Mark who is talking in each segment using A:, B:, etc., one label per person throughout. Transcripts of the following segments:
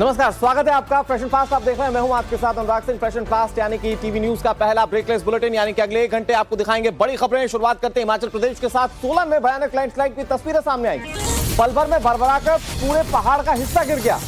A: नमस्कार, स्वागत है आपका फैशन फास्ट। आप देख रहे हैं, मैं हूं आपके साथ अनुराग सिंह। फैशन फास्ट यानी कि टीवी न्यूज का पहला ब्रेकलेस बुलेटिन, यानी कि अगले 1 घंटे आपको दिखाएंगे बड़ी खबरें। शुरुआत करते हैं हिमाचल प्रदेश के साथ। सोलन में भयानक लैंडस्लाइड की तस्वीरें सामने आई। पल भर में भरभराकर पूरे पहाड़ का हिस्सा गिर गया।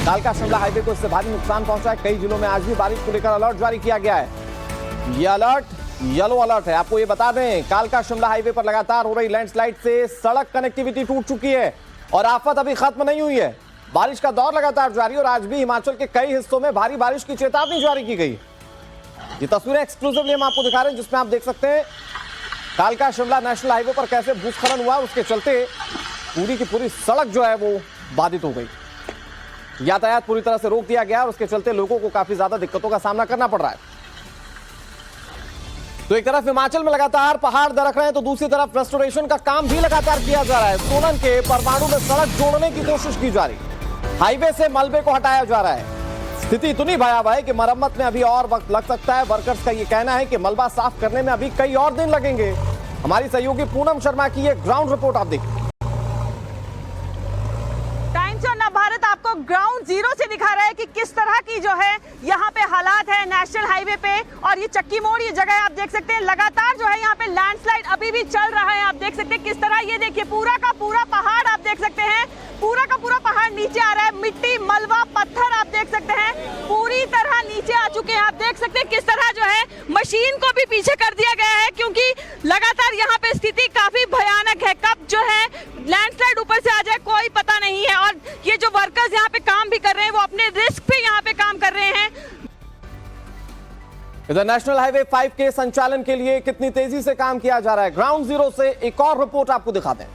A: कालका शिमला हाईवे को इससे भारी नुकसान पहुंचा है। कई जिलों में आज भी बारिश को लेकर अलर्ट जारी किया गया है। यह अलर्ट येलो अलर्ट है। आपको ये बता दें, कालका शिमला हाईवे पर लगातार हो रही लैंडस्लाइड से सड़क कनेक्टिविटी टूट चुकी है और आफत अभी खत्म नहीं हुई है। बारिश का दौर लगातार जारी और आज भी हिमाचल के कई हिस्सों में भारी बारिश की चेतावनी जारी की गई। ये तस्वीरें एक्सक्लूसिवली हम आपको दिखा रहे हैं, जिसमें आप देख सकते हैं कालका शिमला नेशनल हाईवे पर कैसे भूस्खलन हुआ। उसके चलते पूरी की पूरी सड़क जो है वो बाधित हो गई। यातायात पूरी तरह से रोक दिया गया और उसके चलते लोगों को काफी ज्यादा दिक्कतों का सामना करना पड़ रहा है। तो एक तरफ हिमाचल में लगातार पहाड़ दरक रहे हैं, तो दूसरी तरफ रेस्टोरेशन का काम भी लगातार किया जा रहा है। सोलन के परमाणु में सड़क जोड़ने की कोशिश की जा रही है। हाईवे से मलबे को हटाया जा रहा है। स्थिति इतनी भयावह है कि मरम्मत में अभी और वक्त लग सकता है। वर्कर्स का यह कहना है कि मलबा साफ करने में अभी कई और दिन लगेंगे। हमारी सहयोगी पूनम शर्मा की यह ग्राउंड रिपोर्ट आप देखिए।
B: भारत आपको ग्राउंड जीरो से दिखा रहा है कि किस तरह की जो है यहाँ पे हालात है नेशनल हाईवे पे। और ये चक्की मोड़, ये जगह आप देख सकते हैं लगातार जो है यहाँ पे लैंडस्लाइड अभी भी चल रहा है। आप देख सकते हैं किस तरह, ये देखिए पूरा का पूरा पहाड़ आप देख सकते हैं, पूरा का पूरा पहाड़ नीचे आ रहा है। मिट्टी, मलबा, पत्थर आप देख सकते हैं पूरी तरह नीचे आ चुके हैं। आप देख सकते हैं किस तरह जो है मशीन को भी पीछे कर दिया गया है, क्योंकि लगातार यहाँ पे स्थिति काफी भयानक है। कब जो है लैंडस्लाइड ऊपर से आ जाए कोई पता नहीं है। और ये जो वर्कर्स यहाँ पे काम भी कर रहे हैं वो अपने रिस्क पे यहाँ पे काम कर रहे हैं।
A: इधर नेशनल हाईवे 5 के संचालन के लिए कितनी तेजी से काम किया जा रहा है, ग्राउंड जीरो से एक और रिपोर्ट आपको दिखाते हैं।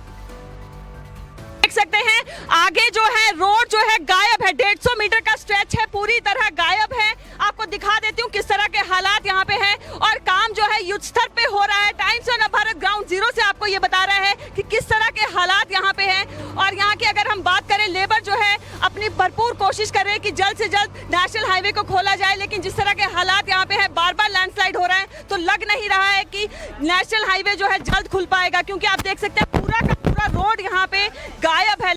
B: देख सकते हैं आगे जो है रोड जो है गायब है, 150 मीटर का स्ट्रेच है, पूरी तरह गायब है। आपको दिखा देती हूँ किस तरह के हालात यहाँ पे हैं और काम जो है युद्ध स्तर पे हो रहा है। Times of Bharat ground zero से आपको ये बता रहा है कि किस तरह के हालात यहाँ पे हैं। और यहाँ की अगर हम बात करें, लेबर जो है अपनी भरपूर कोशिश कर रहे हैं कि जल्द से जल्द नेशनल हाईवे को खोला जाए, लेकिन जिस तरह के हालात यहाँ पे है, बार बार लैंडस्लाइड हो रहा है, तो लग नहीं रहा है कि नेशनल हाईवे जो है जल्द खुल पाएगा, क्योंकि आप देख सकते हैं पूरा का पूरा रोड यहाँ पे गायब है।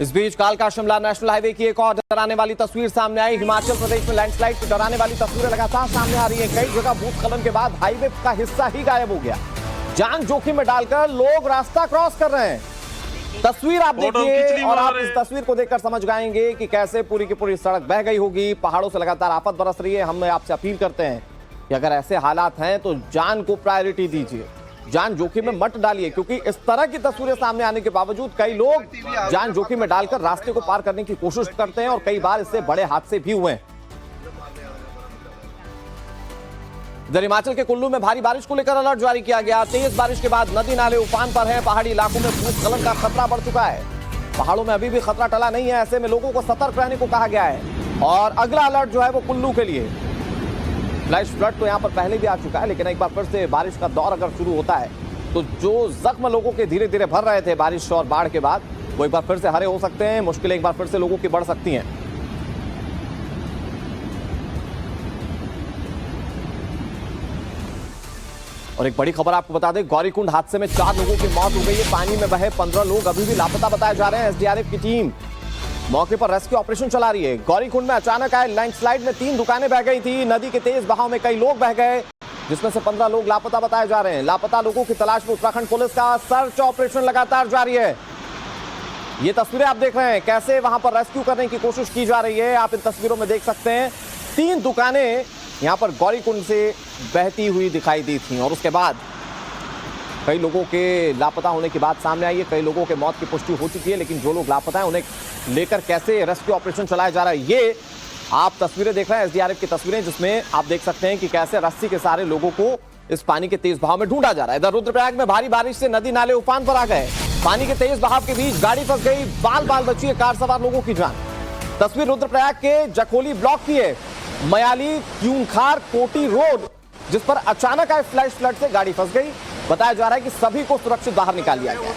A: इस बीच कालका शिमला नेशनल हाईवे की एक और डराने वाली तस्वीर सामने आई। हिमाचल प्रदेश में लैंडस्लाइड की डराने वाली तस्वीरें लगातार सामने आ रही है। कई जगह भूस्खलन के बाद हाईवे का हिस्सा ही गायब हो गया। जान जोखिम में डालकर लोग रास्ता क्रॉस कर रहे हैं। तस्वीर आप देखिए और आप इस तस्वीर को देखकर समझ जाएंगे कि कैसे पूरी की पूरी सड़क बह गई होगी। पहाड़ों से लगातार आफत बरस रही है। हम आपसे अपील करते हैं कि अगर ऐसे हालात हैं तो जान को प्रायोरिटी दीजिए, जान जोखिम में मत डालिए, क्योंकि इस तरह की तस्वीरें सामने आने के बावजूद कई लोग जान जोखिम में डालकर रास्ते को पार करने की कोशिश करते हैं और कई बार इससे बड़े हादसे भी हुए हैं। इधर हिमाचल के कुल्लू में भारी बारिश को लेकर अलर्ट जारी किया गया। तेज बारिश के बाद नदी नाले उफान पर है। पहाड़ी इलाकों में भूस्खलन का खतरा बढ़ चुका है। पहाड़ों में अभी भी खतरा टला नहीं है, ऐसे में लोगों को सतर्क रहने को कहा गया है। और अगला अलर्ट जो है वो कुल्लू के लिए। फ्लैश फ्लड तो यहाँ पर पहले भी आ चुका है, लेकिन एक बार फिर से बारिश का दौर अगर शुरू होता है तो जो जख्म लोगों के धीरे धीरे भर रहे थे बारिश और बाढ़ के बाद, वो एक बार फिर से हरे हो सकते हैं। मुश्किलें एक बार फिर से लोगों की बढ़ सकती हैं। और एक बड़ी खबर आपको बता दें, गौरीकुंड हादसे में 4 लोगों की मौत हो गई है। पानी में बहे 15 लोग अभी भी लापता बताए जा रहे हैं। एसडीआरएफ की टीम मौके पर रेस्क्यू ऑपरेशन चला रही है। गौरीकुंड में अचानक आए लैंडस्लाइड में 3 दुकानें बह गई थी। नदी के तेज बहाव में कई लोग बह गए, जिसमें से 15 लोग लापता बताए जा रहे हैं। लापता लोगों की तलाश में उत्तराखंड पुलिस का सर्च ऑपरेशन लगातार जारी है। ये तस्वीरें आप देख रहे हैं कैसे वहां पर रेस्क्यू करने की कोशिश की जा रही है। आप इन तस्वीरों में देख सकते हैं 3 दुकानें यहां पर गौरीकुंड से बहती हुई दिखाई दी थी और उसके बाद कई लोगों के लापता होने की बात सामने आई है। कई लोगों के मौत की पुष्टि हो चुकी है, लेकिन जो लोग लापता हैं उन्हें लेकर कैसे रेस्क्यू ऑपरेशन चलाया जा रहा है, ये आप तस्वीरें देख रहे हैं, एसडीआरएफ की तस्वीरें, जिसमें आप देख सकते हैं कि कैसे रस्सी के सहारे लोगों को इस पानी के तेज बहाव में ढूंढा जा रहा है। इधर रुद्रप्रयाग में भारी बारिश से नदी नाले उफान पर आ गए। पानी के तेज बहाव के बीच गाड़ी फंस गई, बाल बाल बची है कार सवार लोगों की जान। तस्वीर रुद्रप्रयाग के जखोली ब्लॉक की है। मयाली क्यूंखार कोटी रोड, जिस पर अचानक आए फ्लैश फ्लड से गाड़ी फंस गई। बताया जा रहा है कि सभी को सुरक्षित बाहर निकाल लिया गया।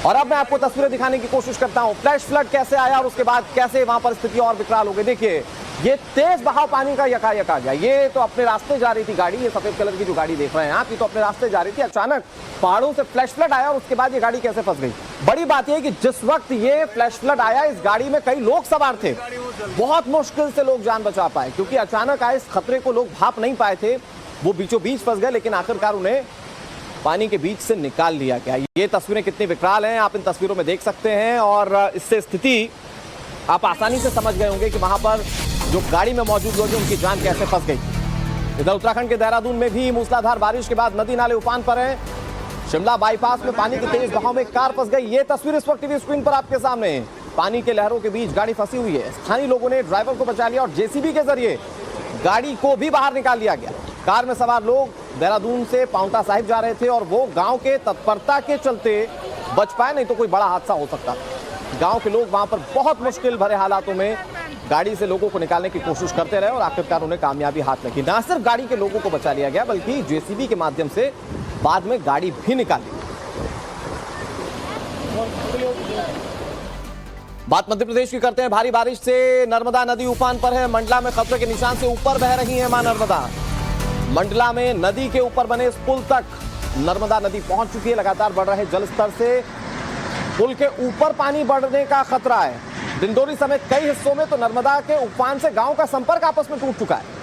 A: और अब मैं आपको तस्वीरें दिखाने की कोशिश करता हूं, फ्लैश फ्लड कैसे आया और उसके बाद कैसे वहां पर स्थिति और विकराल हो गई। देखिए ये तेज बहाव पानी का यकायक आ गया। ये तो अपने रास्ते जा रही थी गाड़ी, ये सफेद कलर की जो गाड़ी देख रहे हैं आप, ये तो अपने रास्ते जा रही थी, अचानक पहाड़ों से फ्लैश फ्लड आया और उसके बाद ये गाड़ी कैसे फंस गई। बड़ी बात यह कि जिस वक्त ये फ्लैश फ्लड आया इस गाड़ी में कई लोग सवार थे, बहुत मुश्किल से लोग जान बचा पाए क्योंकि अचानक आए इस खतरे को लोग भाप नहीं पाए थे, वो बीचों बीच फंस गए, लेकिन आखिरकार उन्हें पानी के बीच से निकाल लिया गया। ये तस्वीरें कितनी विकराल हैं आप इन तस्वीरों में देख सकते हैं और इससे स्थिति आप आसानी से समझ गए होंगे कि वहां पर जो गाड़ी में मौजूद लोग हैं उनकी जान कैसे फंस गई। इधर उत्तराखंड के देहरादून में भी मूसलाधार बारिश के बाद नदी नाले उफान पर हैं। शिमला बाईपास में पानी के तेज बहाव में कार फंस गई। ये तस्वीर इस वक्त टीवी स्क्रीन पर आपके सामने है। पानी के लहरों के बीच गाड़ी फंसी हुई है। स्थानीय लोगों ने ड्राइवर को बचा लिया और जेसीबी के जरिए गाड़ी को भी बाहर निकाल लिया गया। कार में सवार लोग देहरादून से पांवटा साहिब जा रहे थे और वो गांव के तत्परता के चलते बच पाए, नहीं तो कोई बड़ा हादसा हो सकता था। गांव के लोग वहां पर बहुत मुश्किल भरे हालातों में गाड़ी से लोगों को निकालने की कोशिश करते रहे और आखिरकार उन्हें कामयाबी हाथ लगी। न सिर्फ गाड़ी के लोगों को बचा लिया गया बल्कि जेसीबी के माध्यम से बाद में गाड़ी भी निकाली। बात मध्य प्रदेश की करते हैं। भारी बारिश से नर्मदा नदी उफान पर है। मंडला में खतरे के निशान से ऊपर बह रही है मां नर्मदा। मंडला में नदी के ऊपर बने इस पुल तक नर्मदा नदी पहुंच चुकी है। लगातार बढ़ रहे जल स्तर से पुल के ऊपर पानी बढ़ने का खतरा है। डिंडोरी समेत कई हिस्सों में तो नर्मदा के उफान से गांव का संपर्क आपस में टूट चुका है।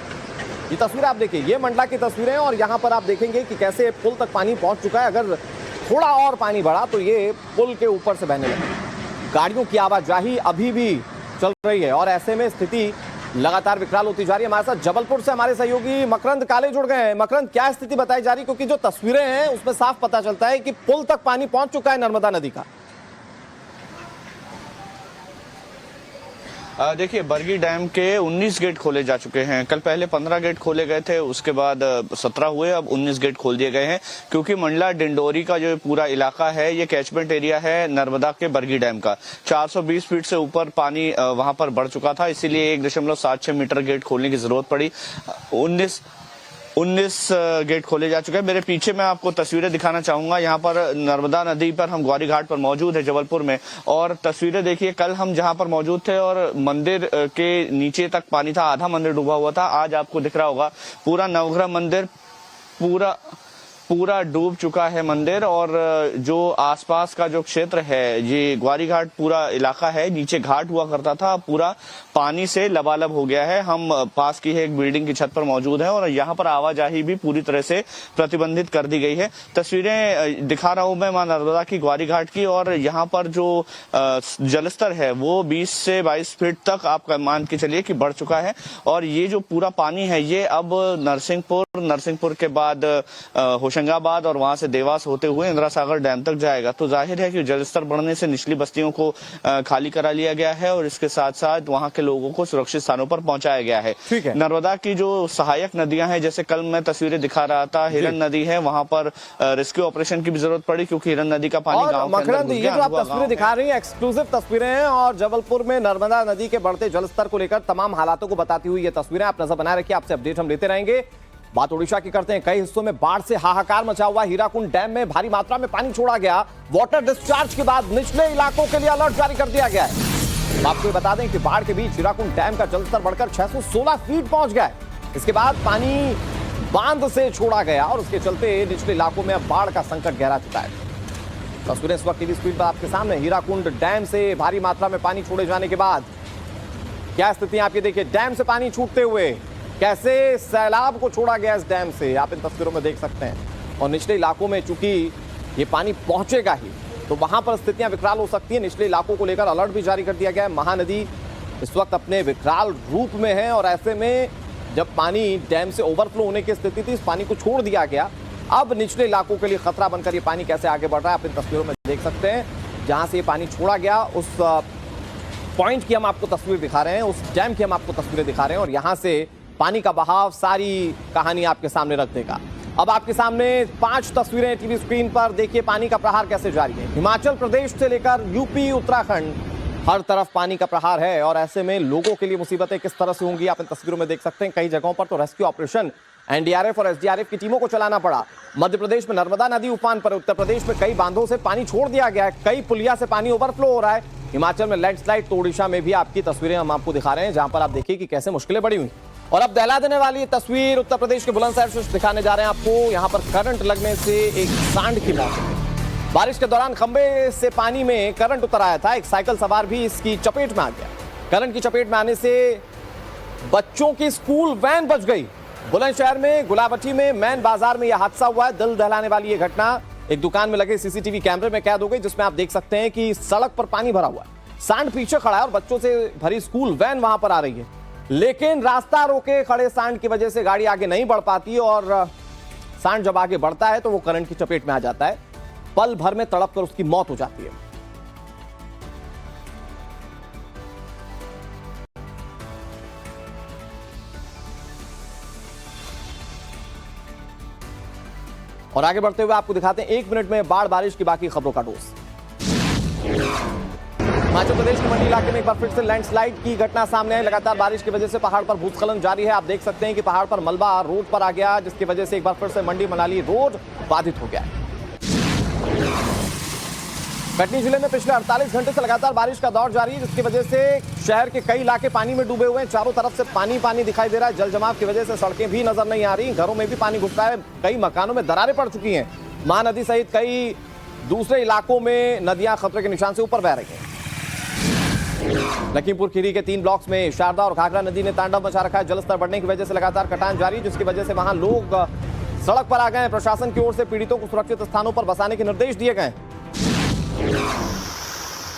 A: ये तस्वीर आप देखिए, ये मंडला की तस्वीरें और यहां पर आप देखेंगे कि कैसे पुल तक पानी पहुंच चुका है। अगर थोड़ा और पानी बढ़ा तो ये पुल के ऊपर से बहने लगे। गाड़ियों की आवाजाही अभी भी चल रही है और ऐसे में स्थिति लगातार विकराल होती जा रही है। हमारे साथ जबलपुर से हमारे सहयोगी मकरंद काले जुड़ गए हैं। मकरंद, क्या स्थिति बताई जा रही है, क्योंकि जो तस्वीरें हैं उसमें साफ पता चलता है कि पुल तक पानी पहुंच चुका है नर्मदा नदी का।
C: देखिए, बरगी डैम के 19 गेट खोले जा चुके हैं। कल पहले 15 गेट खोले गए थे, उसके बाद 17 हुए, अब 19 गेट खोल दिए गए हैं क्योंकि मंडला डिंडोरी का जो पूरा इलाका है ये कैचमेंट एरिया है नर्मदा के बरगी डैम का। 420 फीट से ऊपर पानी वहां पर बढ़ चुका था, इसीलिए 1.76 मीटर गेट खोलने की जरूरत पड़ी। 19 गेट खोले जा चुके हैं। मेरे पीछे मैं आपको तस्वीरें दिखाना चाहूंगा। यहाँ पर नर्मदा नदी पर हम ग्वारी घाट पर मौजूद है जबलपुर में, और तस्वीरें देखिए, कल हम जहाँ पर मौजूद थे और मंदिर के नीचे तक पानी था, आधा मंदिर डूबा हुआ था। आज आपको दिख रहा होगा पूरा नवग्रह मंदिर पूरा डूब चुका है मंदिर, और जो आसपास का जो क्षेत्र है ये ग्वारी घाट पूरा इलाका है, नीचे घाट हुआ करता था, पूरा पानी से लबालब हो गया है। हम पास की है एक बिल्डिंग की छत पर मौजूद है और यहाँ पर आवाजाही भी पूरी तरह से प्रतिबंधित कर दी गई है। तस्वीरें दिखा रहा हूं मैं मां नर्मदा की ग्वारी घाट की, और यहाँ पर जो जलस्तर है वो 20 से 22 फीट तक आप मान के चलिए कि बढ़ चुका है। और ये जो पूरा पानी है ये अब नरसिंहपुर के बाद होशंगाबाद और वहां से देवास होते हुए इंदिरा सागर डैम तक जाएगा। तो जाहिर है कि जलस्तर बढ़ने से निचली बस्तियों को खाली करा लिया गया है और इसके साथ साथ वहां के लोगों को सुरक्षित स्थानों पर पहुंचाया गया है। नर्मदा की जो सहायक नदियां हैं, जैसे कल मैं तस्वीरें दिखा रहा था, हिरन नदी है, वहां पर रेस्क्यू ऑपरेशन की भी जरूरत पड़ी क्योंकि हिरन नदी का पानी गांव के अंदर घुस गया।
A: ये जो आप तस्वीरें दिखा रही हैं एक्सक्लूसिव तस्वीरें हैं और जबलपुर में नर्मदा नदी के बढ़ते जलस्तर को लेकर तमाम हालातों को बताती हुई ये तस्वीरें आप नजर बनाए रखिए, आपसे अपडेट हम लेते रहेंगे। बात ओडिशा की करते हैं। कई हिस्सों में बाढ़ से हाहाकार मचा हुआ। हीराकुंड डैम में भारी मात्रा में पानी छोड़ा गया। वाटर डिस्चार्ज के बाद निचले इलाकों के लिए अलर्ट जारी कर दिया गया है। आपको बता दें कि बाढ़ के बीच हीराकुंड डैम का जलस्तर बढ़कर 616 फीट पहुंच गया है। इसके बाद पानी बांध से छोड़ा गया और उसके चलते निचले इलाकों में अब बाढ़ का संकट गहरा चुका है। तस्वीरें इस वक्त टीवी स्क्रीन पर आपके सामने। हीराकुंड डैम से भारी मात्रा में पानी छोड़े जाने के बाद क्या स्थिति आप ये देखिए, डैम से पानी छूटते हुए कैसे सैलाब को छोड़ा गया इस डैम से, आप इन तस्वीरों में देख सकते हैं। और निचले इलाकों में चूंकि ये पानी पहुंचेगा ही तो वहां पर स्थितियां विकराल हो सकती हैं। निचले इलाकों को लेकर अलर्ट भी जारी कर दिया गया है। महानदी इस वक्त अपने विकराल रूप में है और ऐसे में जब पानी डैम से ओवरफ्लो होने की स्थिति थी, इस पानी को छोड़ दिया गया। अब निचले इलाकों के लिए खतरा बनकर ये पानी कैसे आगे बढ़ रहा है आप इन तस्वीरों में देख सकते हैं। जहां से ये पानी छोड़ा गया उस पॉइंट की हम आपको तस्वीर दिखा रहे हैं, उस डैम की हम आपको तस्वीरें दिखा रहे हैं और यहां से पानी का बहाव सारी कहानी आपके सामने रख देगा। अब आपके सामने 5 तस्वीरें टीवी स्क्रीन पर देखिए, पानी का प्रहार कैसे जारी है। हिमाचल प्रदेश से लेकर यूपी, उत्तराखंड, हर तरफ पानी का प्रहार है और ऐसे में लोगों के लिए मुसीबतें किस तरह से होंगी आप इन तस्वीरों में देख सकते हैं। कई जगहों पर तो रेस्क्यू ऑपरेशन एनडीआरएफ और एसडीआरएफ की टीमों को चलाना पड़ा। मध्य प्रदेश में नर्मदा नदी उफान पर, उत्तर प्रदेश में कई बांधों से पानी छोड़ दिया गया है, कई पुलिया से पानी ओवरफ्लो हो रहा है। हिमाचल में लैंडस्लाइड, तो ओडिशा में भी आपकी तस्वीरें हम आपको दिखा रहे हैं, जहां पर आप देखिए कि कैसे मुश्किलें बढ़ी हुई। और अब दहला देने वाली ये तस्वीर उत्तर प्रदेश के बुलंदशहर से दिखाने जा रहे हैं आपको। यहां पर करंट लगने से एक सांड की मौत हो गई। बारिश के दौरान खंबे से पानी में करंट उतर आया था, एक साइकिल सवार भी इसकी चपेट में आ गया। करंट की चपेट में आने से बच्चों की स्कूल वैन बच गई। बुलंदशहर में गुलाबटी में मैन बाजार में यह हादसा हुआ है। दिल दहलाने वाली यह घटना एक दुकान में लगे सीसीटीवी कैमरे में कैद हो गई, जिसमें आप देख सकते हैं कि सड़क पर पानी भरा हुआ है, सांड पीछे खड़ा है और बच्चों से भरी स्कूल वैन वहां पर आ रही है। लेकिन रास्ता रोके खड़े सांड की वजह से गाड़ी आगे नहीं बढ़ पाती और सांड जब आगे बढ़ता है तो वो करंट की चपेट में आ जाता है। पल भर में तड़प कर उसकी मौत हो जाती है। और आगे बढ़ते हुए आपको दिखाते हैं 1 मिनट में बाढ़ बारिश की बाकी खबरों का डोज। हिमाचल प्रदेश के मंडी इलाके में एक बार फिर से लैंडस्लाइड की घटना सामने आई। लगातार बारिश की वजह से पहाड़ पर भूस्खलन जारी है। आप देख सकते हैं कि पहाड़ पर मलबा रोड पर आ गया, जिसकी वजह से एक बार फिर से मंडी मनाली रोड बाधित हो गया है। कटनी जिले में पिछले 48 घंटे से लगातार बारिश का दौर जारी है, जिसकी वजह से शहर के कई इलाके पानी में डूबे हुए हैं। चारों तरफ से पानी पानी दिखाई दे रहा है। जल जमाव की वजह से सड़कें भी नजर नहीं आ रही, घरों में भी पानी घुस रहा है, कई मकानों में दरारें पड़ चुकी हैं। महानदी सहित कई दूसरे इलाकों में नदियां खतरे के निशान से ऊपर बह रही हैं। लखीमपुर खीरी के 3 ब्लॉक्स में शारदा और घाघरा नदी ने तांडव मचा रखा है। जलस्तर बढ़ने की वजह से लगातार कटान जारी, जिसकी वजह से वहां लोग सड़क पर आ गए हैं। प्रशासन की ओर से पीड़ितों को सुरक्षित स्थानों पर बसाने के निर्देश दिए गए।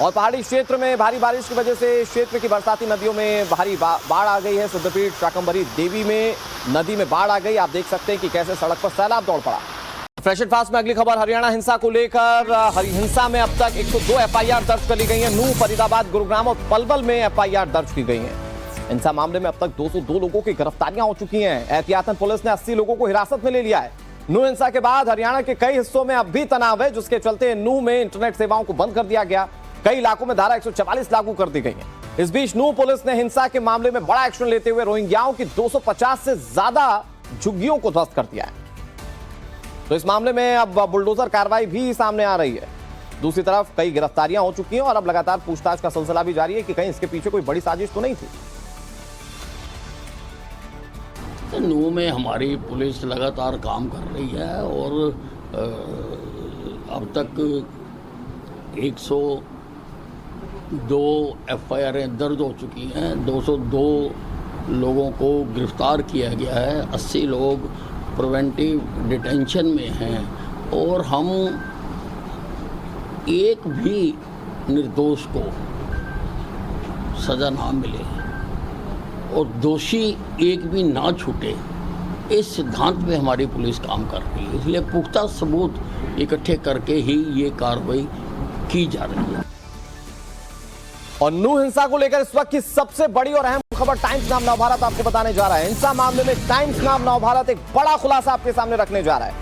A: और पहाड़ी क्षेत्र में भारी बारिश की वजह से क्षेत्र की बरसाती नदियों में भारी बाढ़ आ गई है। सिद्धपीठ शाकंभरी देवी में नदी में बाढ़ आ गई। आप देख सकते हैं कि कैसे सड़क पर सैलाब दौड़ पड़ा। फ्रेश एंड फास्ट में अगली खबर हरियाणा हिंसा को लेकर। हिंसा में अब तक 102 एफआईआर दर्ज कर ली गई है। नूंह, फरीदाबाद, गुरुग्राम और पलवल में एफआईआर दर्ज की गई है। हिंसा मामले में अब तक 202 लोगों की गिरफ्तारियां हो चुकी हैं। एहतियातन पुलिस ने 80 लोगों को हिरासत में ले लिया है। नूंह हिंसा के बाद हरियाणा के कई हिस्सों में अब भी तनाव है, जिसके चलते नूंह में इंटरनेट सेवाओं को बंद कर दिया गया। कई इलाकों में धारा 144 लागू कर दी गई है। इस बीच नूंह पुलिस ने हिंसा के मामले में बड़ा एक्शन लेते हुए रोहिंग्याओं की 250 से ज्यादा झुग्गियों को ध्वस्त कर दिया है। तो इस मामले में अब बुलडोजर कार्रवाई भी सामने आ रही है। दूसरी तरफ कई गिरफ्तारियां हो चुकी हैं और अब लगातार पूछताछ का सिलसिला भी जारी है कि कहीं इसके पीछे कोई बड़ी साजिश तो नहीं थी।
D: नूंह में हमारी पुलिस लगातार काम कर रही है और अब तक 102 एफआईआर दर्ज हो चुकी हैं। 202 लोगों को गिरफ्तार किया गया है। 80 लोग प्रिवेंटिव डिटेंशन में हैं और हम एक भी निर्दोष को सज़ा ना मिले और दोषी एक भी ना छूटे, इस सिद्धांत पे हमारी पुलिस काम कर रही है। इसलिए पुख्ता सबूत इकट्ठे करके ही ये कार्रवाई की जा रही है।
A: और नूंह हिंसा को लेकर इस वक्त की सबसे बड़ी और अहम खबर टाइम्स नाम नवभारत आपको बताने जा रहा है। हिंसा मामले में टाइम्स नाम नवभारत एक बड़ा खुलासा आपके सामने रखने जा रहा है।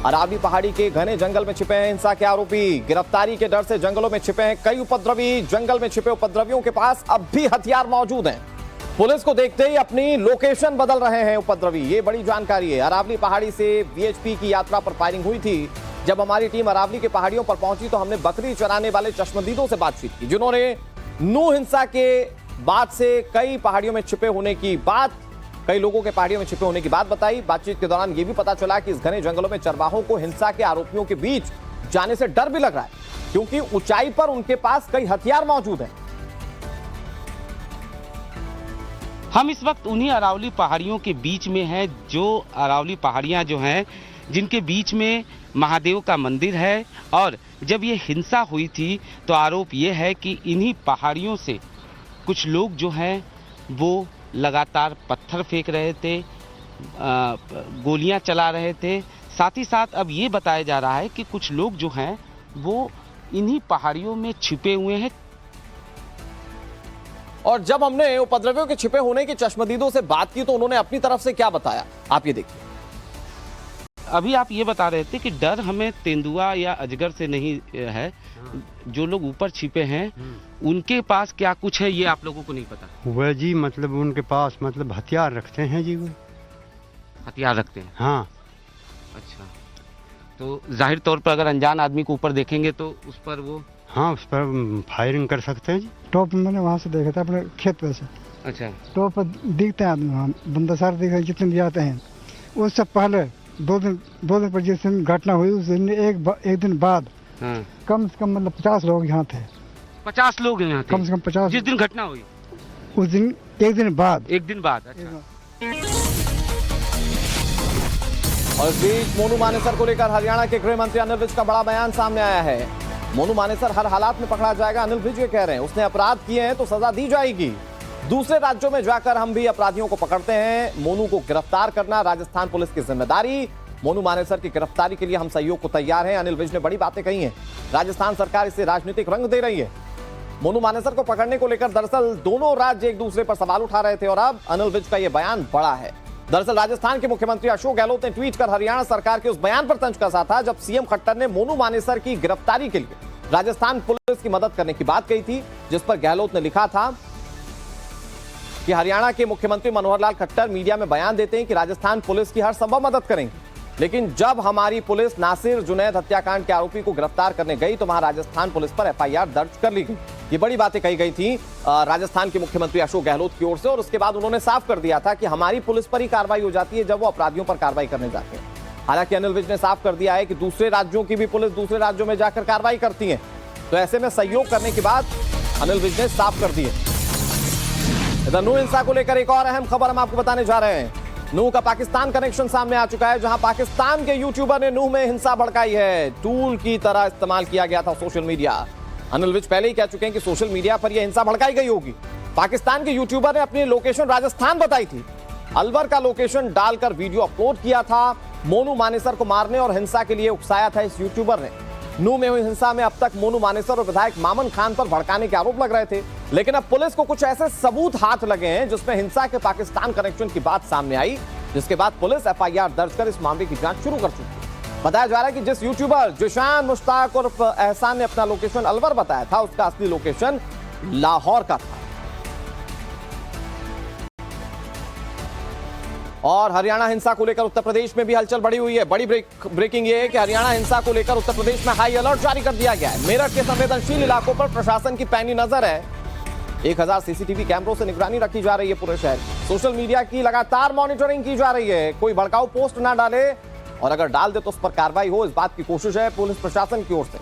A: अरावली पहाड़ी के घने जंगल में छिपे हैं हिंसा के आरोपी। गिरफ्तारी के डर से जंगलों में छिपे हैं कई उपद्रवी। जंगल में छिपे उपद्रवियों के पास अब भी हथियार मौजूद हैं। पुलिस को देखते ही अपनी लोकेशन बदल रहे हैं उपद्रवी। ये बड़ी जानकारी है। अरावली पहाड़ी से वीएचपी की यात्रा पर फायरिंग हुई थी। जब हमारी टीम अरावली के पहाड़ियों पर पहुंची तो हमने बकरी चराने वाले चश्मदीदों से बातचीत की, जिन्होंने नूंह हिंसा के बाद से कई पहाड़ियों में छिपे होने की बात, कई लोगों के पहाड़ियों में छिपे होने की बात बताई। बातचीत के दौरान यह भी पता चला कि इस घने जंगलों में चरवाहों को हिंसा के आरोपियों के बीच जाने से डर भी लग रहा है, क्योंकि ऊंचाई पर उनके पास कई हथियार मौजूद हैं।
E: हम इस वक्त उन्हीं अरावली पहाड़ियों के बीच में हैं, जो अरावली पहाड़ियां जो हैं जिनके बीच में महादेव का मंदिर है। और जब ये हिंसा हुई थी तो आरोप ये है कि इन्हीं पहाड़ियों से कुछ लोग जो हैं वो लगातार पत्थर फेंक रहे थे, गोलियां चला रहे थे। साथ ही साथ अब ये बताया जा रहा है कि कुछ लोग जो हैं वो इन्हीं पहाड़ियों में छिपे हुए हैं।
A: और जब हमने उपद्रवियों के छिपे होने के चश्मदीदों से बात की तो उन्होंने अपनी तरफ से क्या बताया, आप ये देखिए।
E: अभी आप ये बता रहे थे कि डर हमें तेंदुआ या अजगर से नहीं है, जो लोग ऊपर छिपे हैं उनके पास क्या कुछ है ये आप लोगों को नहीं पता।
F: वह जी मतलब उनके पास मतलब हथियार रखते हैं जी। वो
E: हथियार रखते हैं?
F: हाँ
E: अच्छा, तो जाहिर तौर पर अगर अनजान आदमी को ऊपर देखेंगे तो उस पर वो
F: हाँ उस पर फायरिंग कर सकते हैं जी। टॉप मैंने वहाँ से देखा था अपने खेत पे से।
E: अच्छा
F: टॉप पर दिखते हैं आदमी, वहाँ बंदा सारे दिख रहे जितने भी आते हैं। उससे पहले दो दिन पर जिस दिन घटना हुई उस दिन एक दिन बाद
E: हाँ।
F: कम से कम मतलब 50 लोग यहाँ थे।
E: 50 लोग हैं यहाँ थे?
F: कम से कम 50
E: जिस दिन घटना हुई
F: उस दिन एक दिन बाद।
E: अच्छा।
A: और इस बीच मोनू मानेसर को लेकर हरियाणा के गृह मंत्री अनिल विज का बड़ा बयान सामने आया है। मोनू मानेसर हर हालात में पकड़ा जाएगा, अनिल विज ये कह रहे हैं। उसने अपराध किए हैं तो सजा दी जाएगी। दूसरे राज्यों में जाकर हम भी अपराधियों को पकड़ते हैं। मोनू को गिरफ्तार करना राजस्थान पुलिस की जिम्मेदारी। मोनू मानेसर की गिरफ्तारी के लिए हम सहयोग को तैयार हैं। अनिल विज ने बड़ी बातें कही हैं। राजस्थान सरकार इसे राजनीतिक रंग दे रही है। मोनू मानेसर को पकड़ने को लेकर दरअसल दोनों राज्य एक दूसरे पर सवाल उठा रहे थे और अब अनिल विज का यह बयान बड़ा है। दरअसल राजस्थान के मुख्यमंत्री अशोक गहलोत ने ट्वीट कर हरियाणा सरकार के उस बयान पर तंज कसा था जब सीएम खट्टर ने मोनू मानेसर की गिरफ्तारी के लिए राजस्थान पुलिस की मदद करने की बात कही थी, जिस पर गहलोत ने लिखा था कि हरियाणा के मुख्यमंत्री मनोहर लाल खट्टर मीडिया में बयान देते हैं कि राजस्थान पुलिस की हर संभव मदद करेंगे, लेकिन जब हमारी पुलिस नासिर जुनैद हत्याकांड के आरोपी को गिरफ्तार करने गई तो वहां राजस्थान पुलिस पर एफआईआर दर्ज कर ली गई। ये बड़ी बातें कही गई थी राजस्थान के मुख्यमंत्री अशोक गहलोत की ओर से और उसके बाद उन्होंने साफ कर दिया था कि हमारी पुलिस पर ही कार्रवाई हो जाती है जब वो अपराधियों पर कार्रवाई करने जाते हैं। हालांकि अनिल विज ने साफ कर दिया है कि दूसरे राज्यों की भी पुलिस दूसरे राज्यों में जाकर कार्रवाई करती है, तो ऐसे में सहयोग करने की बात अनिल विज ने साफ कर दी है। इधर नूह हिंसा को लेकर एक और अहम खबर हम आपको बताने जा रहे हैं। नूह का पाकिस्तान कनेक्शन सामने आ चुका है, जहां पाकिस्तान के यूट्यूबर ने नूह में हिंसा भड़काई है। टूल की तरह इस्तेमाल किया गया था सोशल मीडिया। अनिल विज पहले ही कह चुके हैं कि सोशल मीडिया पर यह हिंसा भड़काई गई होगी। पाकिस्तान के यूट्यूबर ने अपनी लोकेशन राजस्थान बताई थी, अलवर का लोकेशन डालकर वीडियो अपलोड किया था। मोनू मानेसर को मारने और हिंसा के लिए उकसाया था इस यूट्यूबर ने। नूह में हुई हिंसा में अब तक मोनू मानेसर और विधायक मामन खान पर भड़काने के आरोप लग रहे थे, लेकिन अब पुलिस को कुछ ऐसे सबूत हाथ लगे हैं जिसमें हिंसा के पाकिस्तान कनेक्शन की बात सामने आई, जिसके बाद पुलिस एफआईआर दर्ज कर इस मामले की जांच शुरू कर चुकी है। बताया जा रहा है कि जिस यूट्यूबर जिशान मुश्ताक और एहसान ने अपना लोकेशन अलवर बताया था, उसका असली लोकेशन लाहौर का था। और हरियाणा हिंसा को लेकर उत्तर प्रदेश में भी हलचल बढ़ी हुई है। बड़ी ब्रेकिंग ये है कि हरियाणा हिंसा को लेकर उत्तर प्रदेश में हाई अलर्ट जारी कर दिया गया है। मेरठ के संवेदनशील इलाकों पर प्रशासन की पैनी नजर है। 1000 सीसीटीवी कैमरों से निगरानी रखी जा रही है पूरे शहर। सोशल मीडिया की लगातार मॉनिटरिंग की जा रही है, कोई भड़काऊ पोस्ट ना डाले और अगर डाल दे तो उस पर कार्रवाई हो, इस बात की कोशिश है पुलिस प्रशासन की ओर से।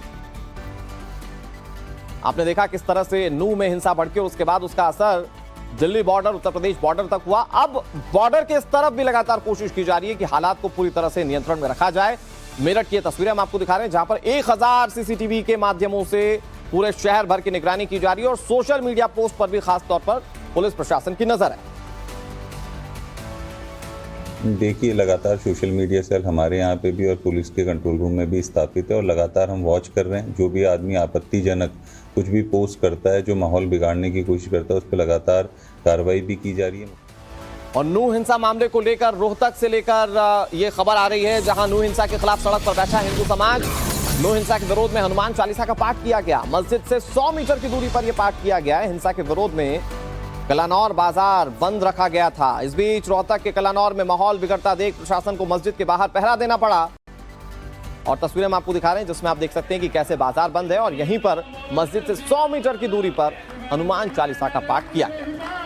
A: आपने देखा किस तरह से नूह में हिंसा भड़के, उसके बाद उसका असर दिल्ली बॉर्डर, उत्तर प्रदेश बॉर्डर तक हुआ। अब बॉर्डर के इस तरफ भी लगातार कोशिश की जा रही है कि हालात को पूरी तरह से नियंत्रण में रखा जाए। मेरठ की तस्वीरें हम आपको दिखा रहे हैं, जहां पर 1000 सीसीटीवी के माध्यमों से पूरे शहर भर की निगरानी की जा रही है और सोशल मीडिया पोस्ट पर भी खास तौर पर पुलिस प्रशासन की नजर है।
G: देखिए, लगातार सोशल मीडिया सेल हमारे यहाँ पे भी और पुलिस के कंट्रोल रूम में भी स्थापित है और लगातार हम वॉच कर रहे हैं। जो भी आदमी आपत्तिजनक कुछ भी पोस्ट करता है, जो माहौल बिगाड़ने की कोशिश करता है, उस पर लगातार कार्रवाई भी की जा रही है।
A: और नूह हिंसा मामले को लेकर रोहतक से लेकर ये खबर आ रही है, जहां नूह हिंसा के खिलाफ सड़क पर बैठा हिंदू समाज। नूह हिंसा के विरोध में हनुमान चालीसा का पाठ किया गया। मस्जिद से 100 मीटर की दूरी पर यह पाठ किया गया है। हिंसा के विरोध में कलानौर बाजार बंद रखा गया था। इस बीच रोहतक के कलानौर में माहौल बिगड़ता देख प्रशासन को मस्जिद के बाहर पहरा देना पड़ा। और तस्वीरें हम आपको दिखा रहे हैं, जिसमें आप देख सकते हैं कि कैसे बाजार बंद है और यहीं पर मस्जिद से 100 मीटर की दूरी पर हनुमान चालीसा का पाठ किया गया।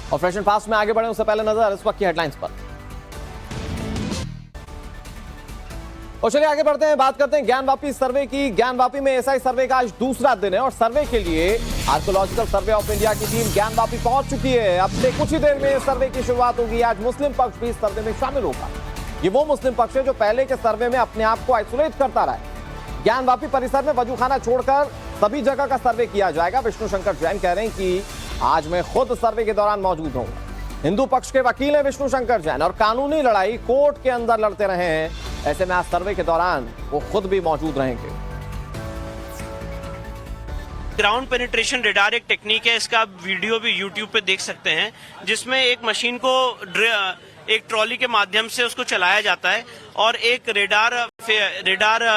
A: और फ्रेश एंड फास्ट में आगे बढ़े उससे पहले नजर इस वक्त की हेडलाइंस पर। और चलिए आगे बढ़ते हैं, बात करते हैं ज्ञानवापी सर्वे की। ज्ञानवापी में एसआई सर्वे का आज दूसरा दिन है और सर्वे के लिए आर्कोलॉजिकल सर्वे ऑफ इंडिया की टीम ज्ञानवापी पहुंच चुकी है। अब से कुछ ही देर में सर्वे की शुरुआत होगी। आज मुस्लिम पक्ष भी इस सर्वे में शामिल होगा। ये वो मुस्लिम पक्ष है जो पहले के सर्वे में अपने आप को आइसोलेट करता रहा है। ज्ञानवापी परिसर में वजूखाना छोड़कर सभी जगह का सर्वे किया जाएगा। विष्णु शंकर जैन कह रहे हैं कि आज मैं खुद सर्वे के दौरान मौजूद हूं। हिंदू पक्ष के वकील हैं विष्णु शंकर जैन और कानूनी लड़ाई कोर्ट के अंदर लड़ते रहे हैं, ऐसे में आज सर्वे के दौरान वो खुद भी मौजूद रहेंगे।
H: ग्राउंड पेनिट्रेशन रेडार एक टेक्निक है, इसका आप वीडियो भी यूट्यूब पे देख सकते हैं, जिसमें एक मशीन को एक ट्रॉली के माध्यम से उसको चलाया जाता है और एक रेडार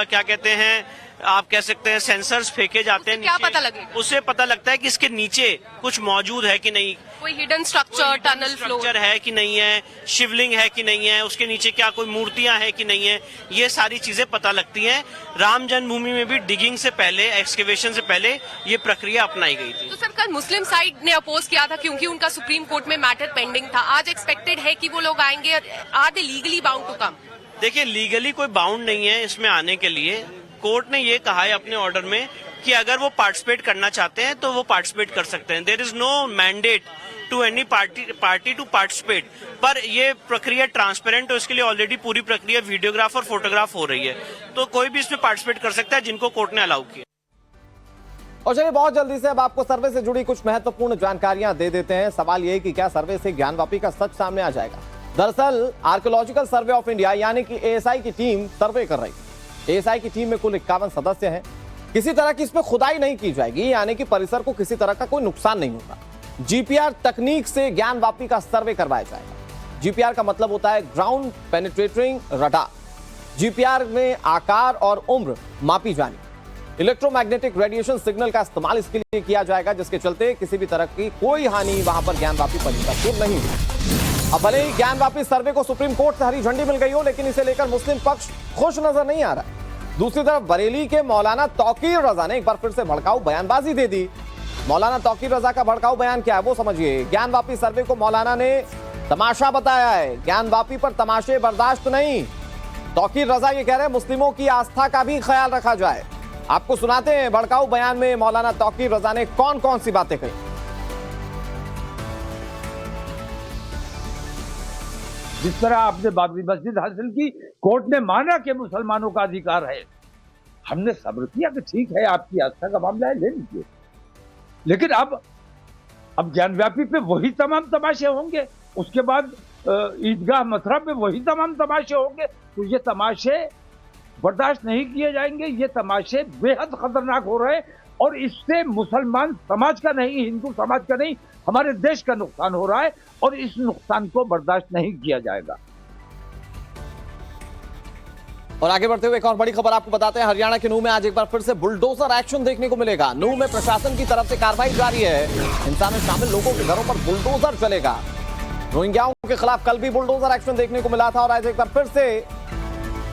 H: क्या कहते हैं, आप कह सकते हैं सेंसर्स फेंके जाते हैं।
I: क्या पता लगेगा?
H: उससे पता लगता है कि इसके नीचे कुछ मौजूद है कि नहीं,
I: कोई हिडन स्ट्रक्चर, टनल फ्लोर
H: है कि नहीं है, शिवलिंग है कि नहीं है, उसके नीचे क्या कोई मूर्तियां हैं कि नहीं है, ये सारी चीजें पता लगती हैं। राम जन्मभूमि में भी डिगिंग से पहले, एक्सकेवेशन से पहले ये प्रक्रिया अपनाई गई थी।
I: तो सर कल मुस्लिम साइड ने अपोज किया था क्योंकि उनका सुप्रीम कोर्ट में मैटर पेंडिंग था, आज एक्सपेक्टेड है कि वो लोग आएंगे, are they legally bound to come?
H: देखिए, लीगली कोई बाउंड नहीं है इसमें आने के लिए। कोर्ट ने ये कहा है अपने ऑर्डर में कि अगर वो पार्टिसिपेट करना चाहते हैं तो वो पार्टिसिपेट कर सकते हैं। There is no mandate to any party to participate, पर ये प्रक्रिया ट्रांसपेरेंट हो, इसके लिए ऑलरेडी पूरी प्रक्रिया वीडियोग्राफ और फोटोग्राफ हो रही है, तो कोई भी इसमें पार्टिसिपेट कर सकता है जिनको कोर्ट ने अलाउ किया।
A: और चलिए बहुत जल्दी से अब आपको सर्वे से जुड़ी कुछ महत्वपूर्ण जानकारियां दे देते हैं। सवाल यह कि क्या सर्वे से ज्ञानवापी का सच सामने आ जाएगा। दरअसल आर्कियोलॉजिकल सर्वे ऑफ इंडिया यानी कि एएसआई की टीम सर्वे कर रही है। एएसआई की टीम में कुल 51 सदस्य हैं। किसी तरह की इसमें खुदाई नहीं की जाएगी, यानी कि परिसर को किसी तरह का कोई नुकसान नहीं होगा। जीपीआर तकनीक से ज्ञानवापी का सर्वे करवाया जाएगा। जीपीआर का मतलब होता है ग्राउंड पेनिट्रेटिंग रडार। जीपीआर में आकार और उम्र मापी जानी। इलेक्ट्रोमैग्नेटिक रेडिएशन सिग्नल का इस्तेमाल इसके लिए किया जाएगा, जिसके चलते किसी भी तरह की कोई हानि वहां पर ज्ञानवापी परिसर को नहीं हुई। अब भले ही ज्ञानवापी सर्वे को सुप्रीम कोर्ट से हरी झंडी मिल गई हो, लेकिन इसे लेकर मुस्लिम पक्ष खुश नजर नहीं आ रहा। दूसरी तरफ बरेली के मौलाना तौकीर रजा ने एक बार फिर से भड़काऊ बयानबाजी दे दी। मौलाना तौकीर रजा का भड़काऊ बयान क्या है वो समझिए। ज्ञानवापी सर्वे को मौलाना ने तमाशा बताया है। ज्ञानवापी पर तमाशे बर्दाश्त नहीं। तौकीर रजा ये कह रहे हैं मुस्लिमों की आस्था का भी ख्याल रखा जाए। आपको सुनाते हैं भड़काऊ बयान में मौलाना तौकीर रजा ने कौन कौन सी बातें कही।
J: जिस तरह आपने बाबरी मस्जिद हासिल की, कोर्ट ने माना कि मुसलमानों का अधिकार है, हमने सब्र किया कि ठीक है आपकी आस्था का मामला है, ले लीजिए। लेकिन अब ज्ञानव्यापी पे वही तमाम तमाशे होंगे, उसके बाद ईदगाह मथुरा पे वही तमाम तमाशे होंगे, तो ये तमाशे बर्दाश्त नहीं किए जाएंगे। ये तमाशे बेहद खतरनाक हो रहे हैं और इससे मुसलमान समाज का नहीं, हिंदू समाज का नहीं, हमारे देश का नुकसान हो रहा है और इस नुकसान को बर्दाश्त नहीं किया जाएगा।
A: और आगे बढ़ते हुए एक और बड़ी खबर आपको बताते हैं। हरियाणा के नूह में आज एक बार फिर से बुलडोजर एक्शन देखने को मिलेगा। नूह में प्रशासन की तरफ से कार्रवाई जारी है। हिंसा में शामिल लोगों के घरों पर बुलडोजर चलेगा। रोहिंग्याओं के खिलाफ कल भी बुलडोजर एक्शन देखने को मिला था और आज एक बार फिर से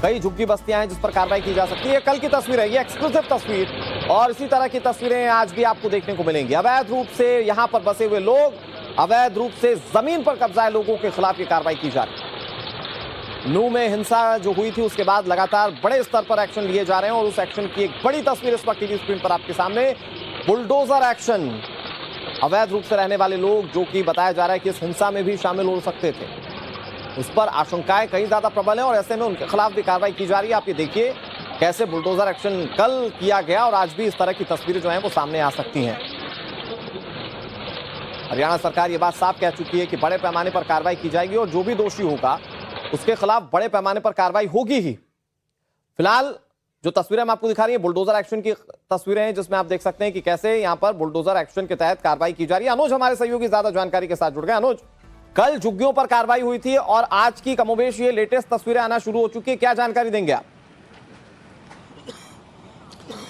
A: कई झुग्गी बस्तियां हैं जिस पर कार्रवाई की जा सकती है। कल की तस्वीर है ये, एक्सक्लूसिव तस्वीर, और इसी तरह की तस्वीरें आज भी आपको देखने को मिलेंगी। अवैध रूप से यहां पर बसे हुए लोग, अवैध रूप से जमीन पर कब्जा लोगों के खिलाफ ये कार्रवाई की जा रही है। नूह में हिंसा जो हुई थी उसके बाद लगातार बड़े स्तर पर एक्शन लिए जा रहे हैं और उस एक्शन की एक बड़ी तस्वीर इस वक्त टीवी स्क्रीन पर आपके सामने। Bulldozer action. अवैध रूप से रहने वाले लोग जो कि बताया जा रहा है कि इस हिंसा में भी शामिल हो सकते थे, उस पर आशंकाएं कहीं ज्यादा प्रबल हैं और ऐसे में उनके खिलाफ भी कार्रवाई की जा रही है। आप ये देखिए कैसे बुलडोजर एक्शन कल किया गया और आज भी इस तरह की तस्वीरें जो हैं वो सामने आ सकती हैं। हरियाणा सरकार ये बात साफ कह चुकी है कि बड़े पैमाने पर कार्रवाई की जाएगी और जो भी दोषी होगा उसके खिलाफ बड़े पैमाने पर कार्रवाई होगी ही। फिलहाल जो तस्वीरें हम आपको दिखा रही है बुलडोजर एक्शन की तस्वीरें हैं, जिसमें आप देख सकते हैं कि कैसे यहां पर बुलडोजर एक्शन के तहत कार्रवाई की जा रही है। अनुज हमारे सहयोगी ज्यादा जानकारी के साथ जुड़ गए। अनुज, कल झुग्गियों पर कार्रवाई हुई थी और आज की कमोबेश ये लेटेस्ट तस्वीरें आना शुरू हो चुकी है, क्या जानकारी देंगे आप?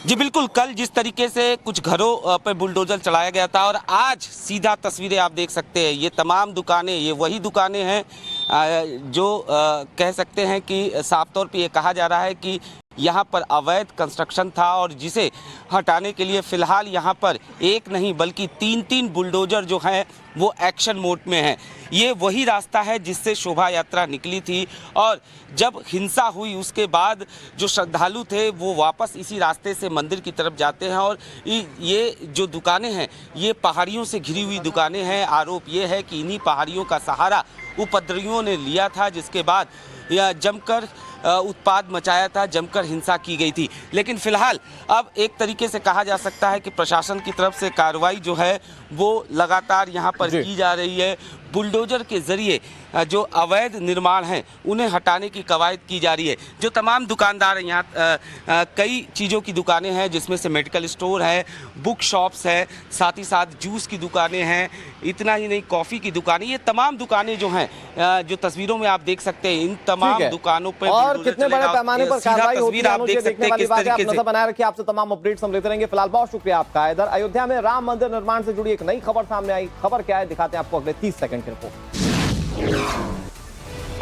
E: जी बिल्कुल, कल जिस तरीके से कुछ घरों पर बुलडोजर चलाया गया था और आज सीधा तस्वीरें आप देख सकते हैं। ये तमाम दुकानें, ये वही दुकानें हैं जो कह सकते हैं कि साफ तौर पे ये कहा जा रहा है कि यहाँ पर अवैध कंस्ट्रक्शन था और जिसे हटाने के लिए फ़िलहाल यहाँ पर एक नहीं बल्कि तीन बुलडोजर जो हैं वो एक्शन मोड में हैं। ये वही रास्ता है जिससे शोभा यात्रा निकली थी और जब हिंसा हुई उसके बाद जो श्रद्धालु थे वो वापस इसी रास्ते से मंदिर की तरफ जाते हैं और ये जो दुकानें हैं ये पहाड़ियों से घिरी हुई दुकानें हैं। आरोप ये है कि इन्हीं पहाड़ियों का सहारा उपद्रवियों ने लिया था, जिसके बाद जमकर उत्पाद मचाया था, जमकर हिंसा की गई थी। लेकिन फिलहाल अब एक तरीके से कहा जा सकता है कि प्रशासन की तरफ से कार्रवाई जो है वो लगातार यहाँ पर की जा रही है। बुलडोजर के जरिए जो अवैध निर्माण हैं उन्हें हटाने की कवायद की जा रही है। जो तमाम दुकानदार हैं यहाँ कई चीज़ों की दुकानें हैं, जिसमें से मेडिकल स्टोर है, बुक शॉप्स है, साथ ही साथ जूस की दुकानें हैं, इतना ही नहीं कॉफ़ी की दुकानें, ये तमाम दुकानें जो हैं जो तस्वीरों में आप देख सकते हैं, इन तमाम दुकानों पर
A: और कितने बड़े पैमाने पर कार्रवाई होती है
E: आप देख सकते हैं किस तरीके से।
A: नजर बनाए रखिए, आपसे तमाम अपडेट्स हम लेते रहेंगे। फिलहाल बहुत शुक्रिया आपका। इधर अयोध्या में राम मंदिर निर्माण से जुड़ी एक नई खबर सामने आई। खबर क्या है दिखाते हैं आपको अगले 30 सेकंड की रिपोर्ट।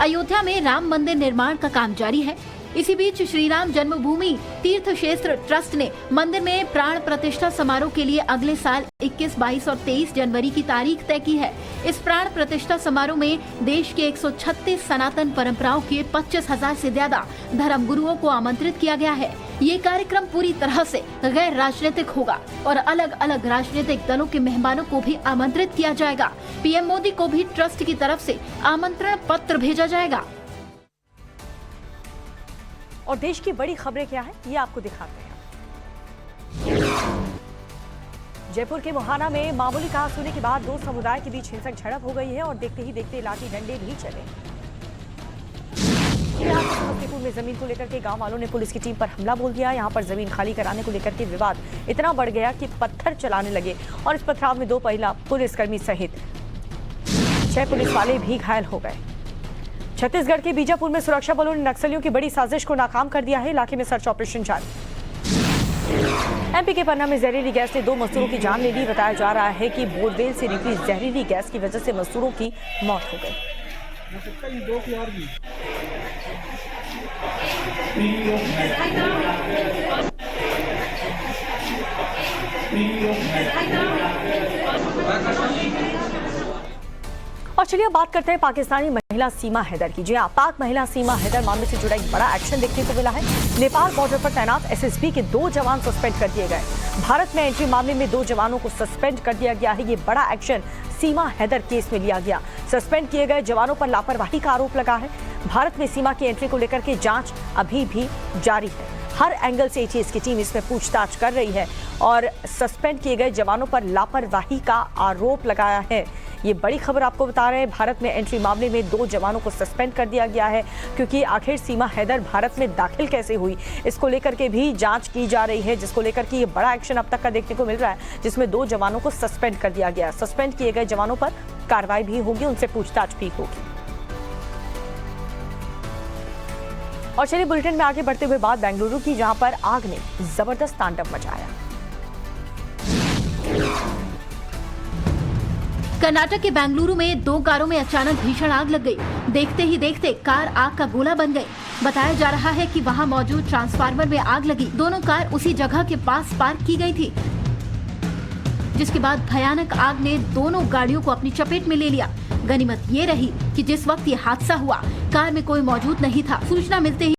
K: अयोध्या में राम मंदिर निर्माण का काम जारी है। इसी बीच श्री राम जन्मभूमि तीर्थ क्षेत्र ट्रस्ट ने मंदिर में प्राण प्रतिष्ठा समारोह के लिए अगले साल 21, 22 और 23 जनवरी की तारीख तय की है। इस प्राण प्रतिष्ठा समारोह में देश के 136 सनातन परंपराओं के 25,000 से ज्यादा धर्म गुरुओं को आमंत्रित किया गया है। ये कार्यक्रम पूरी तरह से गैर राजनीतिक होगा और अलग अलग राजनीतिक दलों के मेहमानों को भी आमंत्रित किया जाएगा। पीएम मोदी को भी ट्रस्ट की तरफ से आमंत्रण पत्र भेजा जाएगा।
B: और देश की बड़ी खबरें क्या है ये आपको दिखाते हैं। जयपुर के मोहाना में मामूली कहासुनी होने के बाद दो समुदाय के बीच हिंसक झड़प हो गई है और देखते ही देखते लाठी डंडे भी चले। समस्तीपुर में जमीन को लेकर के गांव वालों ने पुलिस की टीम पर हमला बोल दिया। यहां पर जमीन खाली कराने को लेकर के विवाद इतना बढ़ गया कि पत्थर चलाने लगे और इस पथराव में 2 महिला पुलिसकर्मी सहित 6 पुलिस वाले भी घायल हो गए। छत्तीसगढ़ के बीजापुर में सुरक्षा बलों ने नक्सलियों की बड़ी साजिश को नाकाम कर दिया है। इलाके में सर्च ऑपरेशन जारी। एमपी के पन्ना में जहरीली गैस ने 2 मजदूरों की जान ले ली। बताया जा रहा है कि बोरवेल से निकली जहरीली गैस की वजह से मजदूरों की मौत हो गई। और चलिए बात करते हैं पाकिस्तानी महिला सीमा हैदर की। जी पाक महिला सीमा हैदर मामले से जुड़ा एक बड़ा एक्शन देखने को मिला है। नेपाल बॉर्डर पर तैनात एसएसबी के 2 जवान सस्पेंड कर दिए गए। भारत में एंट्री मामले में 2 जवानों को सस्पेंड कर दिया गया है। ये बड़ा एक्शन सीमा हैदर केस में लिया गया। सस्पेंड किए गए जवानों पर लापरवाही का आरोप लगा है। भारत में सीमा की एंट्री को लेकर के जांच अभी भी जारी है। हर एंगल से एटीएस की टीम इसमें पूछताछ कर रही है और सस्पेंड किए गए जवानों पर लापरवाही का आरोप लगाया है। ये बड़ी खबर आपको बता रहे हैं। भारत में एंट्री मामले में 2 जवानों को सस्पेंड कर दिया गया है, क्योंकि आखिर सीमा हैदर भारत में दाखिल कैसे हुई इसको लेकर के भी जांच की जा रही है, जिसको लेकर के ये बड़ा एक्शन अब तक का देखने को मिल रहा है, जिसमें 2 जवानों को सस्पेंड कर दिया गया। सस्पेंड किए गए जवानों पर कार्रवाई भी होगी, उनसे पूछताछ भी होगी। और चलिए बुलेटिन में आगे बढ़ते हुए बात बेंगलुरु की, जहां पर आग ने जबरदस्त तांडव मचाया।
K: कर्नाटक के बेंगलुरु में 2 कारों में अचानक भीषण आग लग गई। देखते ही देखते कार आग का गोला बन गई। बताया जा रहा है कि वहां मौजूद ट्रांसफार्मर में आग लगी। दोनों कार उसी जगह के पास पार्क की गई थी, जिसके बाद भयानक आग ने दोनों गाड़ियों को अपनी चपेट में ले लिया। गनीमत ये रही कि जिस वक्त ये हादसा हुआ कार में कोई मौजूद नहीं था। सूचना मिलते ही